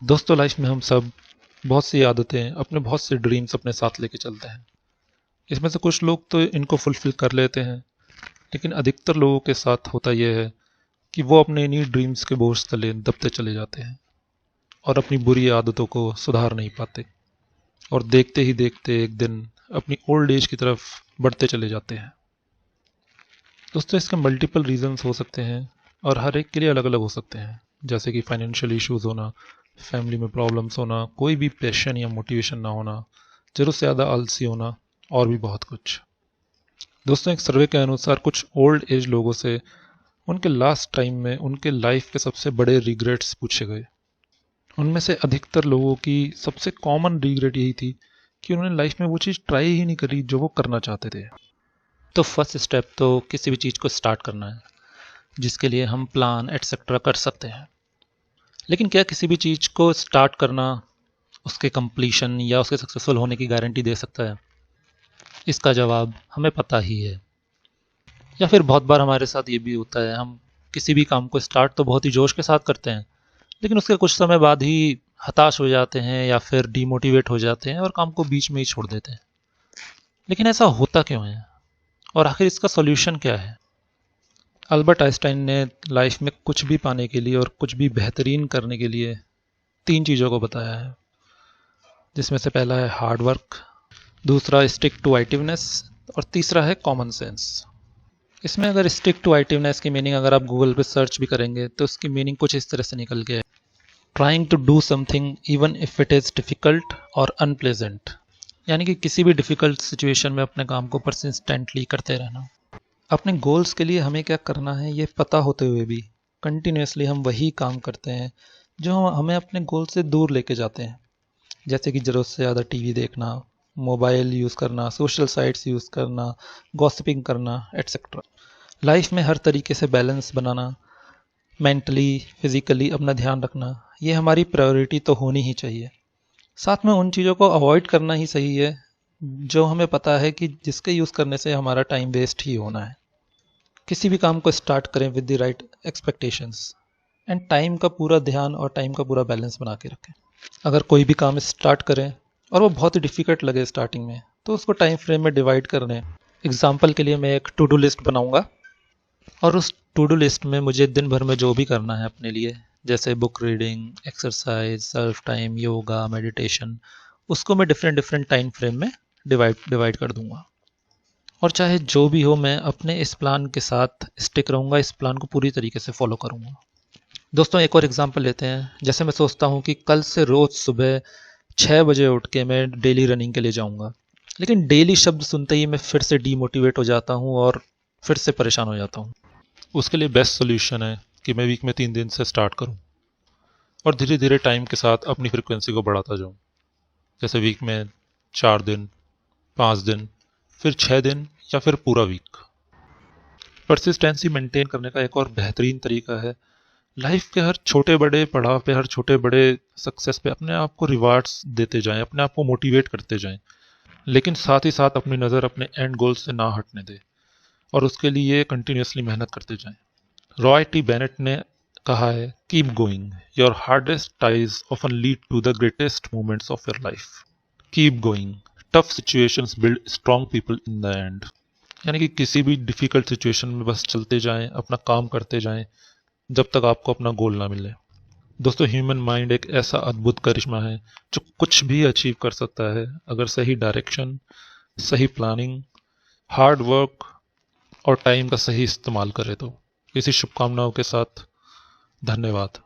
दोस्तों, लाइफ में हम सब बहुत सी आदतें, अपने बहुत से ड्रीम्स अपने साथ लेके चलते हैं। इसमें से कुछ लोग तो इनको फुलफिल कर लेते हैं, लेकिन अधिकतर लोगों के साथ होता यह है कि वो अपने इन्हीं ड्रीम्स के बोझ तले दबते चले जाते हैं और अपनी बुरी आदतों को सुधार नहीं पाते, और देखते ही देखते एक दिन अपनी ओल्ड एज की तरफ बढ़ते चले जाते हैं। दोस्तों, इसके मल्टीपल रीजंस हो सकते हैं और हर एक के लिए अलग अलग हो सकते हैं, जैसे कि फाइनेंशियल इश्यूज होना, फैमिली में प्रॉब्लम्स होना, कोई भी पैशन या मोटिवेशन ना होना, जरूरत से ज़्यादा आलसी होना, और भी बहुत कुछ। दोस्तों, एक सर्वे के अनुसार कुछ ओल्ड एज लोगों से उनके लास्ट टाइम में उनके लाइफ के सबसे बड़े रिग्रेट्स पूछे गए। उनमें से अधिकतर लोगों की सबसे कॉमन रिग्रेट यही थी कि उन्होंने लाइफ में वो चीज़ ट्राई ही नहीं करी जो वो करना चाहते थे। तो फर्स्ट स्टेप तो किसी भी चीज़ को स्टार्ट करना है, जिसके लिए हम प्लान एटसेट्रा कर सकते हैं। लेकिन क्या किसी भी चीज़ को स्टार्ट करना उसके कंप्लीशन या उसके सक्सेसफुल होने की गारंटी दे सकता है? इसका जवाब हमें पता ही है। या फिर बहुत बार हमारे साथ ये भी होता है, हम किसी भी काम को स्टार्ट तो बहुत ही जोश के साथ करते हैं, लेकिन उसके कुछ समय बाद ही हताश हो जाते हैं या फिर डीमोटिवेट हो जाते हैं और काम को बीच में ही छोड़ देते हैं। लेकिन ऐसा होता क्यों है, और आखिर इसका सॉल्यूशन क्या है? अल्बर्ट आइंस्टाइन ने लाइफ में कुछ भी पाने के लिए और कुछ भी बेहतरीन करने के लिए 3 चीज़ों को बताया है, जिसमें से पहला है हार्ड वर्क, दूसरा स्टिक टू आइटिवनेस, और तीसरा है कॉमन सेंस। इसमें अगर स्टिक टू आइटिवनेस की मीनिंग अगर आप गूगल पे सर्च भी करेंगे तो उसकी मीनिंग कुछ इस तरह से निकल के है, trying to do something even if it is difficult और अनप्लेजेंट। यानी कि किसी भी डिफ़िकल्ट सिचुएशन में अपने काम को परसिस्टेंटली करते रहना। अपने गोल्स के लिए हमें क्या करना है ये पता होते हुए भी कंटिन्यूसली हम वही काम करते हैं जो हमें अपने गोल से दूर लेके जाते हैं, जैसे कि ज़रूरत से ज़्यादा टीवी देखना, मोबाइल यूज़ करना, सोशल साइट्स यूज़ करना, गॉसिपिंग करना, एट्सेट्रा। लाइफ में हर तरीके से बैलेंस बनाना, मेंटली फिजिकली अपना ध्यान रखना, ये हमारी प्रायोरिटी तो होनी ही चाहिए। साथ में उन चीज़ों को अवॉइड करना ही सही है जो हमें पता है कि जिसके यूज़ करने से हमारा टाइम वेस्ट ही होना है। किसी भी काम को स्टार्ट करें with the right expectations and time का पूरा ध्यान और टाइम का पूरा बैलेंस बना के रखें। अगर कोई भी काम स्टार्ट करें और वो बहुत ही डिफ़िकल्ट लगे स्टार्टिंग में, तो उसको टाइम फ्रेम में डिवाइड कर लें। एग्जाम्पल के लिए मैं एक टू डू लिस्ट बनाऊंगा और उस टू डू लिस्ट में मुझे दिन भर में जो भी करना है अपने लिए, जैसे book reading, exercise, self time, yoga, meditation, उसको मैं डिफरेंट डिफरेंट टाइम फ्रेम में डिवाइड कर दूंगा। और चाहे जो भी हो, मैं अपने इस प्लान के साथ स्टिक रहूँगा, इस प्लान को पूरी तरीके से फॉलो करूँगा। दोस्तों, एक और एग्जांपल लेते हैं। जैसे मैं सोचता हूँ कि कल से रोज़ सुबह 6 बजे उठ के मैं डेली रनिंग के लिए जाऊँगा, लेकिन डेली शब्द सुनते ही मैं फिर से डीमोटिवेट हो जाता हूँ और फिर से परेशान हो जाता हूँ। उसके लिए बेस्ट सोल्यूशन है कि मैं वीक में 3 दिन से स्टार्ट करूँ और धीरे धीरे टाइम के साथ अपनी फ्रिक्वेंसी को बढ़ाता जाऊँ। जैसे वीक में 4 दिन, 5 दिन, फिर 6 दिन, या फिर पूरा वीक। परसिस्टेंसी मेंटेन करने का एक और बेहतरीन तरीका है, लाइफ के हर छोटे बड़े पड़ाव पे, हर छोटे बड़े सक्सेस पे अपने आप को रिवार्ड्स देते जाएं, अपने आप को मोटिवेट करते जाएं, लेकिन साथ ही साथ अपनी नज़र अपने एंड गोल से ना हटने दें और उसके लिए कंटिन्यूसली मेहनत करते जाएं। रॉय टी बेनेट ने कहा है, keep going, your hardest times often lead to the greatest moments of your life. Keep going, tough situations build strong people in the end. यानी कि किसी भी डिफ़िकल्ट सिचुएशन में बस चलते जाएं, अपना काम करते जाएं, जब तक आपको अपना गोल ना मिले। दोस्तों, ह्यूमन माइंड एक ऐसा अद्भुत करिश्मा है जो कुछ भी अचीव कर सकता है अगर सही डायरेक्शन, सही प्लानिंग, हार्ड वर्क और टाइम का सही इस्तेमाल करे तो। इसी शुभकामनाओं के साथ धन्यवाद।